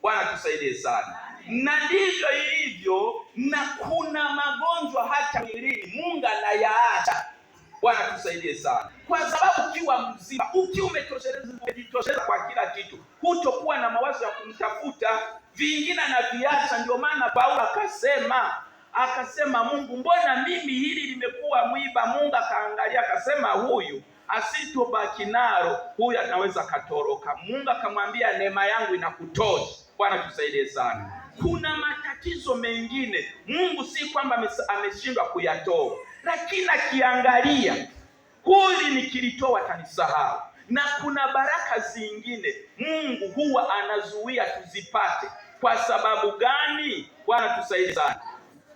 Bwana tusaidie sana. Na ndivyo ilivyo, na kuna magonjwa hata mwilini Mungu anayaacha. Bwana tusaidie sana. Kwa sababu ukiwa mzima, ukiwa umejitosheleza kwa kila kitu, hutokuwa na mawazo ya kumtafuta vingine na viacha. Ndio maana Paulo akasema Mungu, mbona mimi hili limekuwa mwiba? Mungu akaangalia akasema, huyu asitobaki nalo, huyu anaweza katoroka. Mungu akamwambia, neema yangu inakutosha. Bwana tusaidie sana. Kuna matatizo mengine Mungu si kwamba ameshindwa kuyatoa, lakini akiangalia hili nikilitoa tanisahau. Na kuna baraka zingine Mungu huwa anazuia tuzipate. Kwa sababu gani? Bwana tusaidie sana.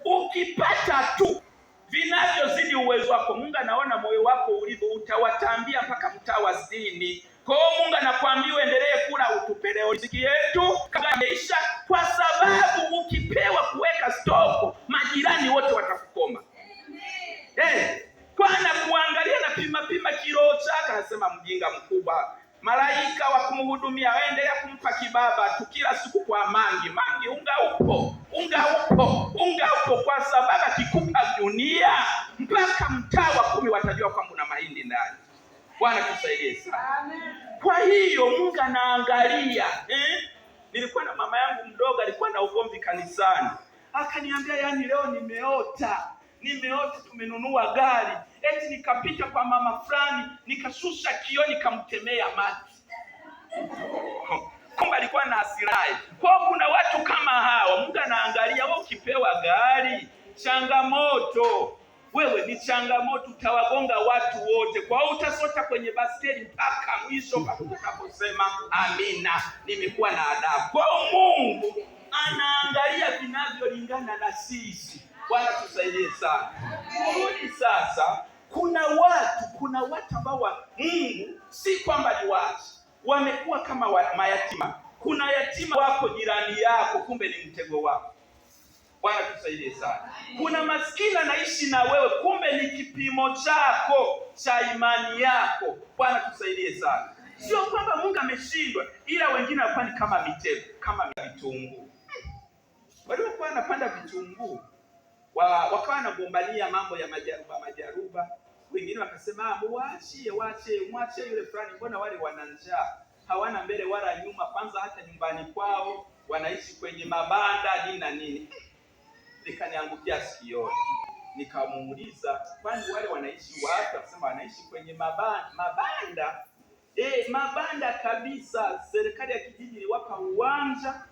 Ukipata tu vinavyozidi uwezo wako, Mungu anaona moyo wako ulivyo, utawatambia mpaka mtaa wa 60. Kwa hiyo Mungu anakuambia uendelee kula, utupe leo riziki yetu kabla imeisha, kwa sababu ukipewa kuweka stoko, majirani wote watakukoma. Kwana kuangalia na pima kilo chake, anasema mjinga mkubwa. Malaika wa kumhudumia waendelea kumpa kibaba tu kila siku kwa mangi, unga upo, kwa sababu akikupa dunia mpaka mtaa wa 10 watajua kwamba una mahindi ndani. Bwana tusaidie sana. Kwa hiyo Mungu anaangalia. Nilikuwa na mama yangu mdogo, alikuwa na ugomvi kanisani. Akaniambia, yani leo nimeota tumenunua gari. Eti nikapita kwa mama fulani, nikashusha kioo nikamtemea mati. Kumbe alikuwa na hasira. Kwa kuna watu kama hawa Mungu anaangalia. Wewe ukipewa gari, changamoto. Wewe ni changamoto, utawagonga watu wote. Kwa hiyo utasota kwenye baskeli mpaka mwisho utakaposema amina, nimekuwa na adabu. Kwa hiyo Mungu anaangalia vinavyolingana na sisi. Bwana tusaidie sana. Kurudi sasa, kuna watu ambao Mungu si kwamba ni watu, wamekuwa kama mayatima. Kuna yatima wako jirani yako, kumbe ni mtego wako. Bwana tusaidie sana. Kuna maskini anaishi na wewe, kumbe ni kipimo chako cha imani yako. Bwana tusaidie sana. Sio kwamba Mungu ameshindwa, ila wengine wanafanya kama mitego, kama vitunguu. Walikuwa wanapanda vitunguu, wakawa wanagombania mambo ya majaruba. Wengine wakasema, mwache yule fulani, mbona wale wana njaa, hawana mbele wala nyuma, kwanza hata nyumbani kwao wanaishi kwenye mabanda nini na nini. Nikaniangukia sikioni. Nikamuuliza, kwani wale wanaishi wapi? Akasema wanaishi kwenye mabanda. Mabanda kabisa. Serikali ya kijiji iliwapa uwanja